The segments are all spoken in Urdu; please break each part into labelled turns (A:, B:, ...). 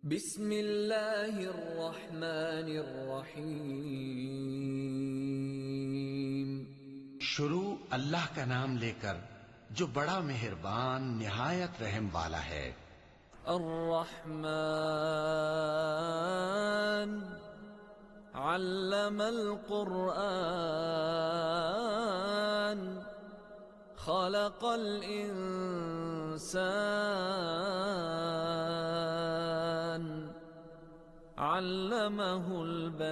A: بسم اللہ الرحمن الرحیم۔
B: شروع اللہ کا نام لے کر جو بڑا مہربان نہایت رحم والا ہے۔
A: الرحمن علم القرآن خلق الانسان علمہ البیان۔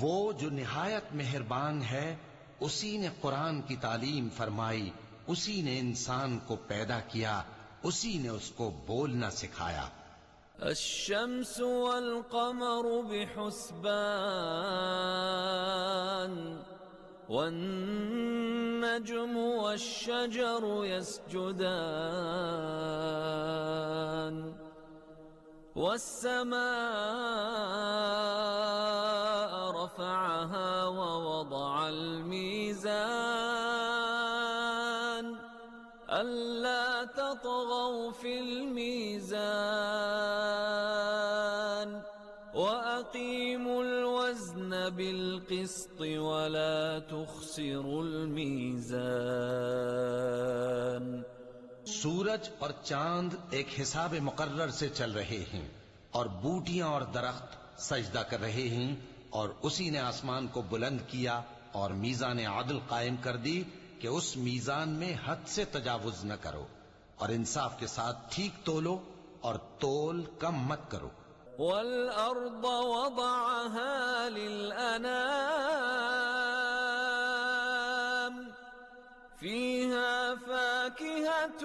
B: وہ جو نہایت مہربان ہے اسی نے قرآن کی تعلیم فرمائی، اسی نے انسان کو پیدا کیا، اسی نے اس کو بولنا سکھایا۔
A: الشمس والقمر بحسبان والنجم والشجر يسجدان والسماء رفعها ووضع الميزان ألا تطغوا في الميزان وأقيموا الوزن بالقسط ولا تخسروا الميزان۔
B: سورج اور چاند ایک حساب مقرر سے چل رہے ہیں، اور بوٹیاں اور درخت سجدہ کر رہے ہیں، اور اسی نے آسمان کو بلند کیا اور میزان عدل قائم کر دی کہ اس میزان میں حد سے تجاوز نہ کرو، اور انصاف کے ساتھ ٹھیک تولو اور تول کم مت کرو۔
A: والأرض وضعها للأنام فيها فاكهة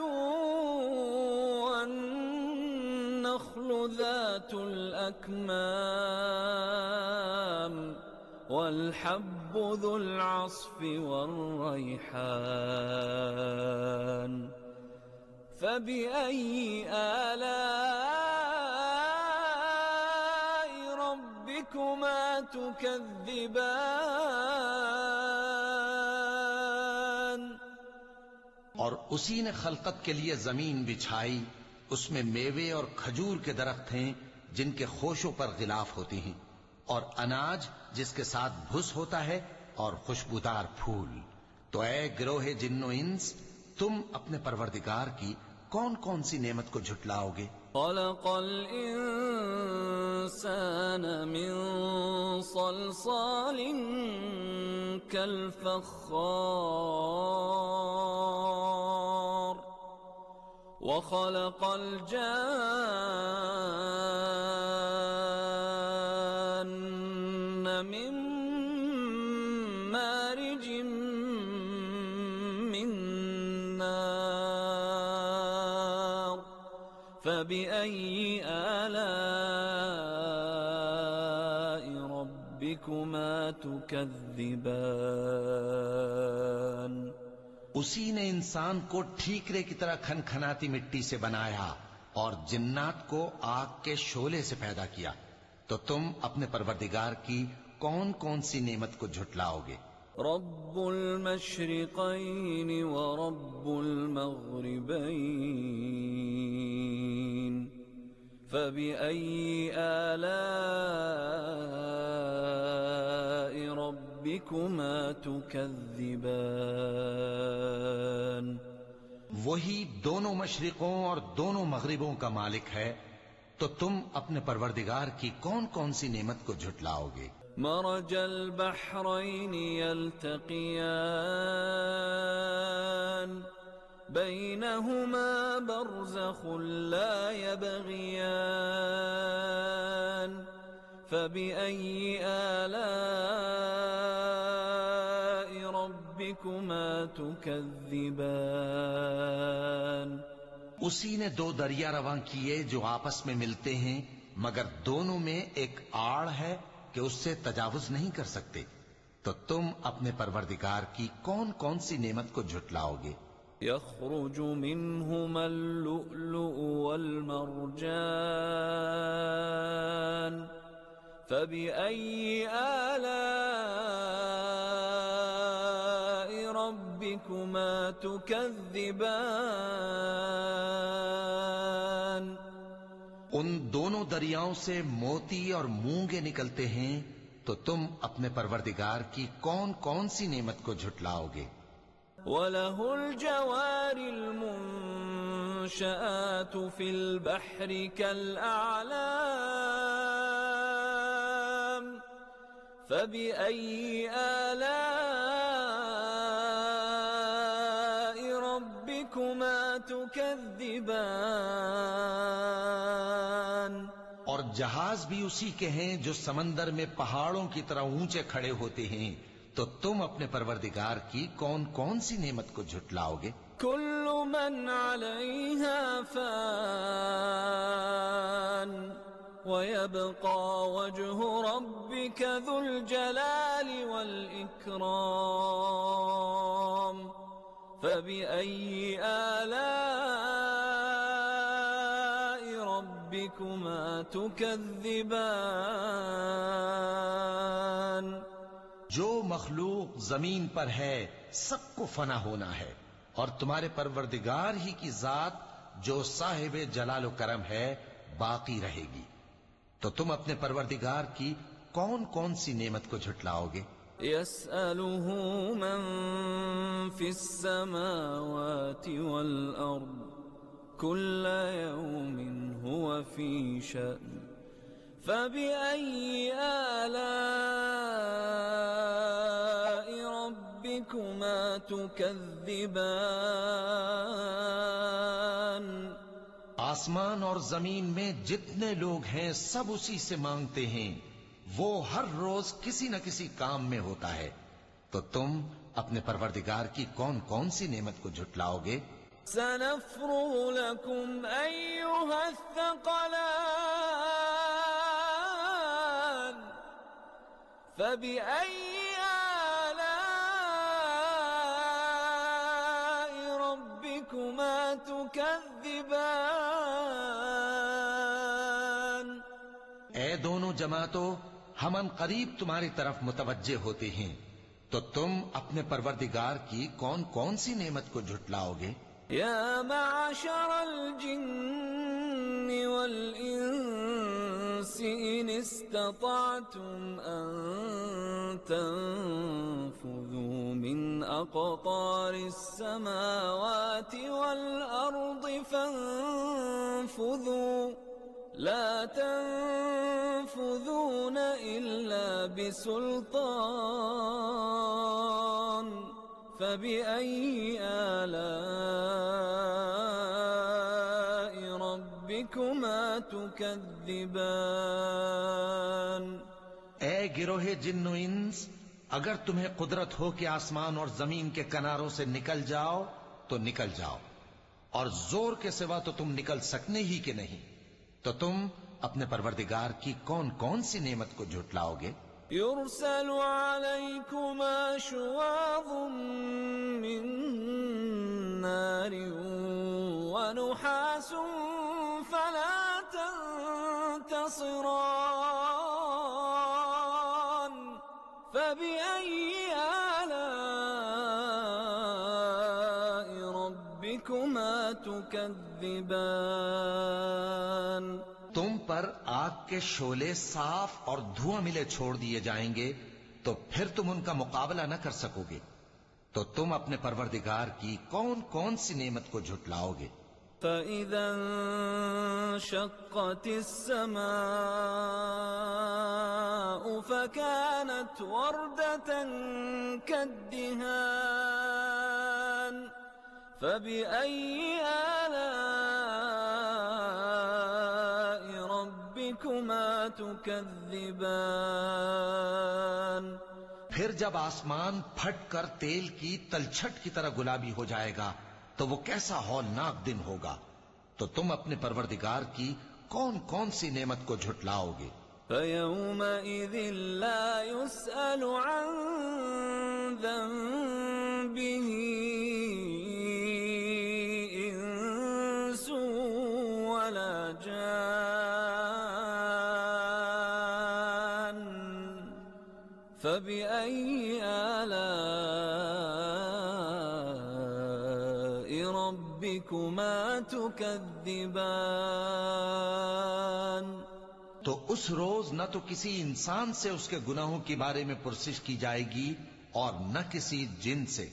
A: والنخل ذات الأكمام والحب ذو العصف والريحان فبأي آلاء ربكما تكذبان۔
B: اور اسی نے خلقت کے لیے زمین بچھائی، اس میں میوے اور کھجور کے درخت ہیں جن کے خوشوں پر غلاف ہوتی ہیں، اور اناج جس کے ساتھ بھس ہوتا ہے، اور خوشبودار پھول۔ تو اے گروہ جن و انس، تم اپنے پروردگار کی کون کون سی نعمت کو جھٹلاؤ گے؟
A: خلق الانسان من صلصال كالفخار وخلق الجان من مارج من نار فبأي آلاء ربكما تكذبان۔
B: اسی نے انسان کو ٹھیکرے کی طرح کھنکھناتی مٹی سے بنایا اور جنات کو آگ کے شعلے سے پیدا کیا، تو تم اپنے پروردگار کی کون کون سی نعمت کو جھٹلاؤ گے؟
A: رب المشرقین ورب المغربین فبأي آلاء ربكما تكذبان۔
B: وہی دونوں مشرقوں اور دونوں مغربوں کا مالک ہے، تو تم اپنے پروردگار کی کون کون سی نعمت کو جھٹلاؤ گے؟
A: مرج البحرین یلتقیان بینہما برزخ لا یبغیان فبأي آلاء ربكما تكذبان۔
B: اسی نے دو دریا رواں کیے جو آپس میں ملتے ہیں، مگر دونوں میں ایک آڑ ہے کہ اس سے تجاوز نہیں کر سکتے، تو تم اپنے پروردگار کی کون کون سی نعمت کو جھٹلاؤ گے؟
A: يخرج منهما اللؤلؤ والمرجان فبأي آلاء ربكما تكذبان
B: ان دونوں دریاؤں سے موتی اور مونگے نکلتے ہیں، تو تم اپنے پروردگار کی کون کون سی نعمت کو جھٹلاؤ گے؟
A: وَلَهُ الْجَوَارِ الْمُنشَآتُ فِي الْبَحْرِ كَالْأَعْلَامِ فَبِأَيِّ آلَاءِ رَبِّكُمَا تُكَذِّبَانِ؟
B: اور جہاز بھی اسی کے ہیں جو سمندر میں پہاڑوں کی طرح اونچے کھڑے ہوتے ہیں، تو تم اپنے پروردگار کی کون کون سی نعمت کو جھٹلاؤ گے؟
A: كل من عليها فان ويبقى وجه ربك ذو الجلال والإكرام فبأي آلاء ربكما تكذبان؟
B: جو مخلوق زمین پر ہے سب کو فنا ہونا ہے، اور تمہارے پروردگار ہی کی ذات جو صاحب جلال و کرم ہے باقی رہے گی، تو تم اپنے پروردگار کی کون کون سی نعمت کو جھٹلاؤ گے؟
A: يسأله من في السماوات والأرض كل يوم هو في شأن فبأي آلاء ربكما تكذبان؟
B: آسمان اور زمین میں جتنے لوگ ہیں سب اسی سے مانگتے ہیں، وہ ہر روز کسی نہ کسی کام میں ہوتا ہے، تو تم اپنے پروردگار کی کون کون سی نعمت کو جھٹلاؤ گے؟
A: سنفرغ لكم أيها الثقلان فبأي آلاء ربكما تكذبان؟
B: اے دونوں جماعتوں، ہم ان قریب تمہاری طرف متوجہ ہوتے ہیں، تو تم اپنے پروردگار کی کون کون سی نعمت کو جھٹلاؤ گے؟
A: يا معشر الجن والإنس إن استطعتم أن تنفذوا من أقطار السماوات والأرض فانفذوا لا تنفذون إلا بسلطان فبأي آلاء ربكما تكذبان؟
B: اے گروہ جن و انس، اگر تمہیں قدرت ہو کہ آسمان اور زمین کے کناروں سے نکل جاؤ تو نکل جاؤ، اور زور کے سوا تو تم نکل سکنے ہی کہ نہیں، تو تم اپنے پروردگار کی کون کون سی نعمت کو جھٹلاؤ گے؟
A: يرسل عليكما شواظ من نار ونحاس فلا تنتصران فبأي آلاء ربكما تكذبان؟
B: تم پر آگ کے شعلے صاف اور دھواں ملے چھوڑ دیے جائیں گے، تو پھر تم ان کا مقابلہ نہ کر سکو گے، تو تم اپنے پروردگار کی کون کون سی نعمت کو جھٹلاؤ گے؟
A: فَإِذَا انشَقَّتِ السَّمَاءُ فَكَانَتْ وَرْدَةً كَالدِّهَانِ فَبِأَيِّ آلَاءِ رَبِّكُمَا تُكَذِّبَانِ؟
B: پھر جب آسمان پھٹ کر تیل کی تلچھٹ کی طرح گلابی ہو جائے گا تو وہ کیسا ہولناک دن ہوگا، تو تم اپنے پروردگار کی کون کون سی نعمت کو جھٹلاؤ گے؟
A: فَيَوْمَئِذٍ لَا يُسْأَلُ عَن ذَنبِهِ إِنسٌ وَلَا جَانٌّ فَبِأَيِّ آلَاءِ رَبِّكُمَا تكذبان
B: تو اس روز نہ تو کسی انسان سے اس کے گناہوں کے بارے میں پرسش کی جائے گی اور نہ کسی جن سے،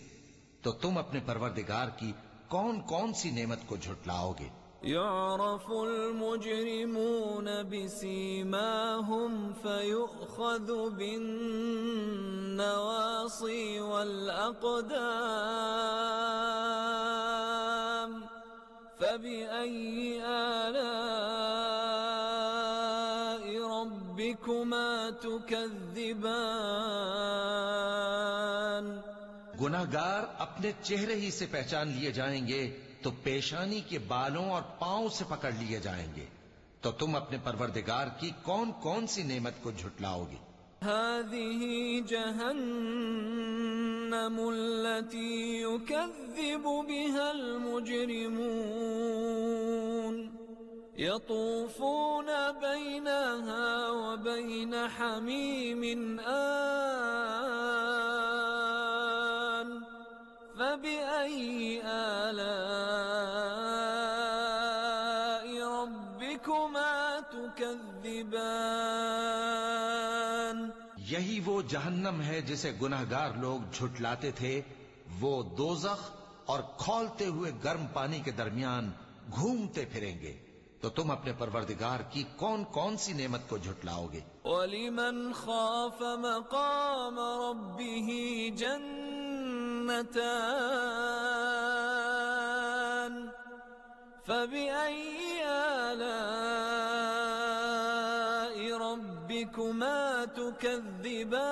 B: تو تم اپنے پروردگار کی کون کون سی نعمت کو جھٹلاؤ گے؟
A: يعرف المجرمون بسيماهم فيؤخذ بالنواصي والأقدام فبأي آلاء ربكما تكذبان
B: گناہگار اپنے چہرے ہی سے پہچان لیے جائیں گے تو پیشانی کے بالوں اور پاؤں سے پکڑ لیے جائیں گے، تو تم اپنے پروردگار کی کون کون سی نعمت کو جھٹلاؤ گے؟
A: هذه جهنم التي يكذب بها المجرمون يطوفون بينها وبين حميم آن فبأي آلاء ربكما تكذبان
B: یہی وہ جہنم ہے جسے گناہگار لوگ جھٹلاتے تھے، وہ دوزخ اور کھولتے ہوئے گرم پانی کے درمیان گھومتے پھریں گے، تو تم اپنے پروردگار کی کون کون سی نعمت کو جھٹلاؤ گے؟
A: وَلِمَنْ خَافَ مَقَامَ رَبِّهِ جَنَّتَانِ فَبِأَيِّ آلَاءِ رَبِّكُمَا تُكَذِّبَانِ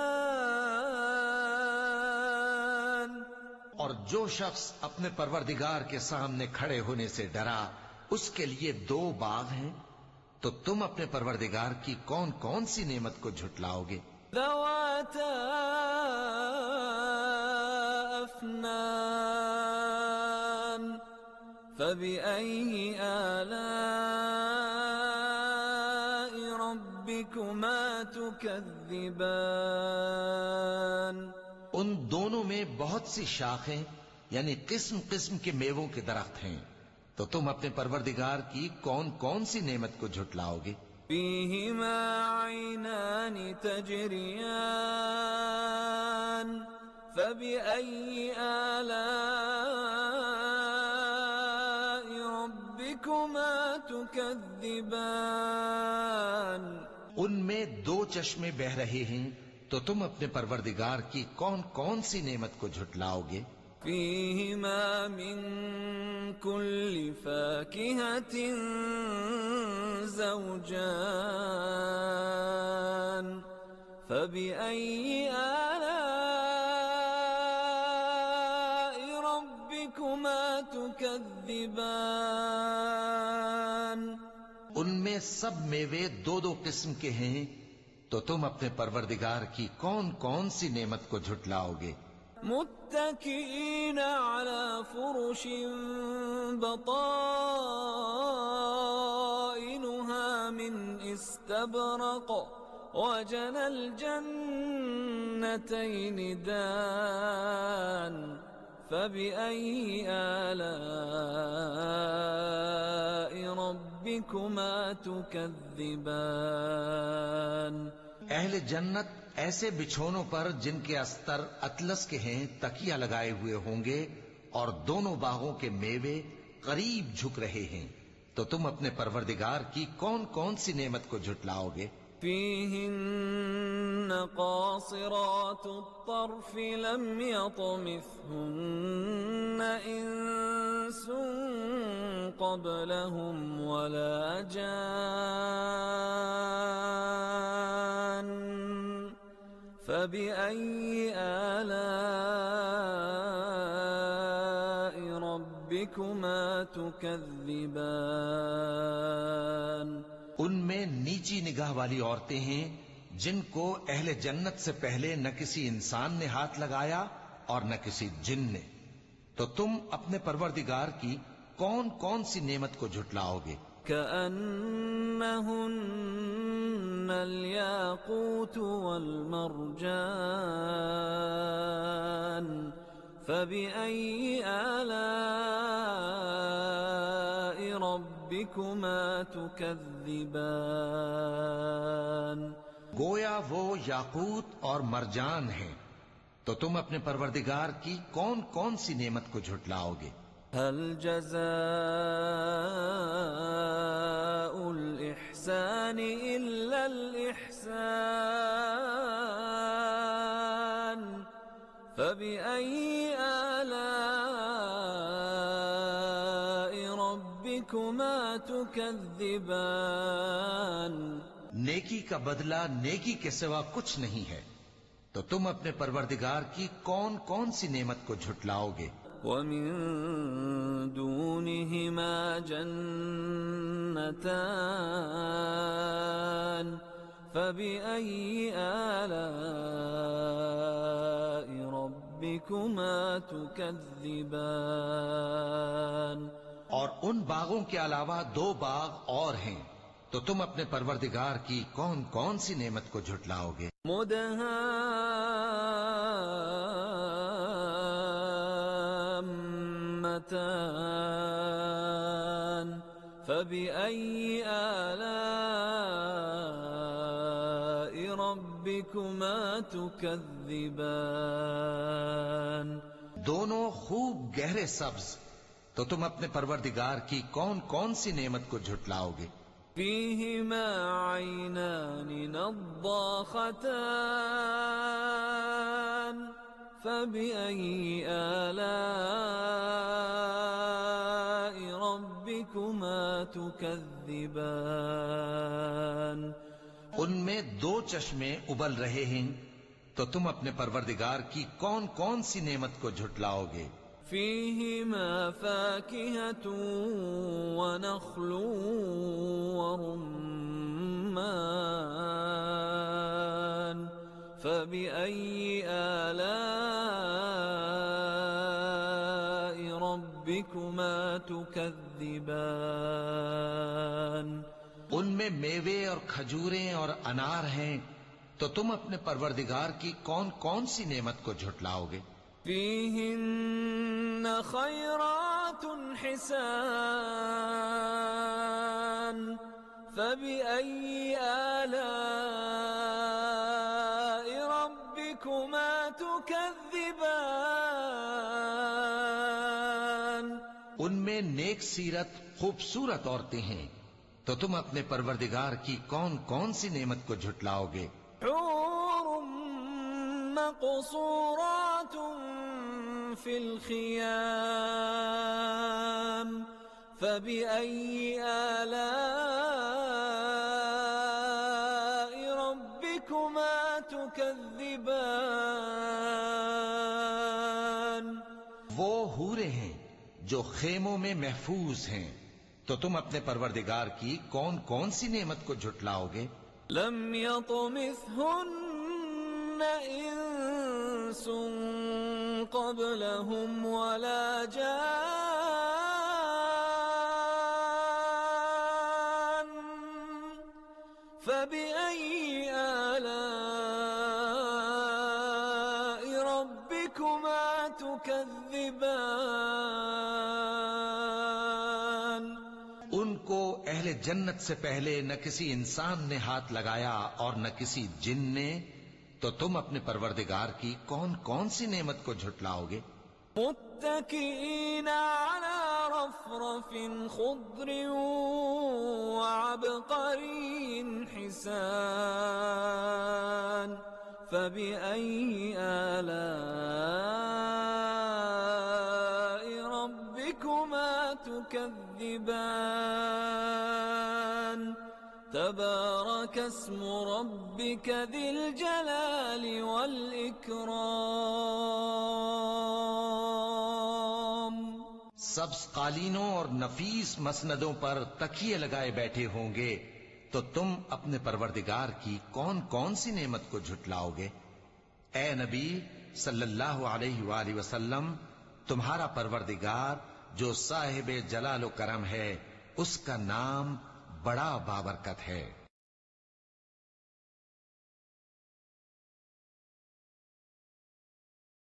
B: اور جو شخص اپنے پروردگار کے سامنے کھڑے ہونے سے ڈرا، اس کے لیے 2 باغ ہیں، تو تم اپنے پروردگار کی کون کون سی نعمت کو جھٹلاؤ گے؟
A: ذواتا أفنان فبأي آلاء ربكما تكذبان
B: ان دونوں میں بہت سی شاخیں یعنی قسم قسم کے میووں کے درخت ہیں، تو تم اپنے پروردگار کی کون کون سی نعمت کو جھٹلاؤ گے؟
A: فيهما عينان تجريان فبأي آلاء ربكما تكذبان
B: ان میں 2 چشمے بہ رہے ہیں، تو تم اپنے پروردگار کی کون کون سی نعمت کو جھٹلاؤ گے؟
A: فيهما من كل فاكهة زوجان فبأي آلاء ربكما تكذبان
B: ان میں سب میوے 2 قسم کے ہیں، تو تم اپنے پروردگار کی کون کون سی نعمت کو جھٹلاؤ گے؟
A: متكئين على فرش بطائنها من استبرق وجنى الجنتين دان فبأي آلاء ربكما تكذبان
B: اہل جنت ایسے بچھونوں پر جن کے استر اطلس کے ہیں تکیہ لگائے ہوئے ہوں گے، اور دونوں باغوں کے میوے قریب جھک رہے ہیں، تو تم اپنے پروردگار کی کون کون سی نعمت کو جھٹلاؤ گے؟
A: فيهن قاصرات الطرف لم يطمثهن إنس قبلهم ولا جان فبأي آلاء ربكما تكذبان
B: ان میں نیچی نگاہ والی عورتیں ہیں جن کو اہل جنت سے پہلے نہ کسی انسان نے ہاتھ لگایا اور نہ کسی جن نے، تو تم اپنے پروردگار کی کون کون سی نعمت کو جھٹلاؤ گے؟
A: كأنهن الياقوت والمرجان فبأي آلاء ربكما تكذبان
B: گویا وہ یاقوت اور مرجان ہیں، تو تم اپنے پروردگار کی کون کون سی نعمت کو جھٹلاؤ گے؟
A: هل جزاء الإحسان إلا الإحسان فبأي آلاء ربكما تكذبان
B: نیکی کا بدلہ نیکی کے سوا کچھ نہیں ہے، تو تم اپنے پروردگار کی کون کون سی نعمت کو جھٹلاؤ گے؟
A: ومن دونهما جنتان فبأي آلاء ربكما تكذبان
B: اور ان باغوں کے علاوہ دو باغ اور ہیں، تو تم اپنے پروردگار کی کون کون سی نعمت کو جھٹلاؤ گے؟
A: مدهامتان فبأي آلاء ربكما تكذبان
B: دونوں خوب گہرے سبز، تو تم اپنے پروردگار کی کون کون سی نعمت کو جھٹلاؤ گے؟
A: فيهما عينان نضاختان فبأي آلاء ربكما تكذبان
B: ان میں دو چشمے ابل رہے ہیں، تو تم اپنے پروردگار کی کون کون سی نعمت کو جھٹلاؤ گے؟
A: فيهما فاكهة ونخل ورمان فبأي آلاء ربكما تكذبان
B: ان میں میوے اور کھجوریں اور انار ہیں، تو تم اپنے پروردگار کی کون کون سی نعمت کو جھٹلاؤ گے؟
A: فيهن خيرات حسان فبأي آلاء ربكما تكذبان
B: ان میں نیک سیرت خوبصورت عورتیں ہیں، تو تم اپنے پروردگار کی کون کون سی نعمت کو جھٹلاؤ گے؟
A: حور مقصورات في الخيام فبأي آلاء ربكما تكذبان
B: وہ حوریں ہیں جو خیموں میں محفوظ ہیں، تو تم اپنے پروردگار کی کون کون سی نعمت کو جھٹلاؤ گے؟
A: لم يطمثهن انس قبلهم ولا جان فبأي آلاء ربكما تكذبان
B: ان کو اہل جنت سے پہلے نہ کسی انسان نے ہاتھ لگایا اور نہ کسی جن نے، تو تم اپنے پروردگار کی کون کون سی نعمت کو جھٹلاؤ گے؟
A: متكئين على رفرف خضر وعبقري حسان فبأي آلاء ربكما تكذبان تبارك اسم ربك ذي الجلال والإكرام
B: سبز قالینوں اور نفیس مسندوں پر تکیے لگائے بیٹھے ہوں گے، تو تم اپنے پروردگار کی کون کون سی نعمت کو جھٹلاؤ گے؟ اے نبی صلی اللہ علیہ وآلہ وسلم، تمہارا پروردگار جو صاحب جلال و کرم ہے، اس کا نام بڑا بابرکت ہے۔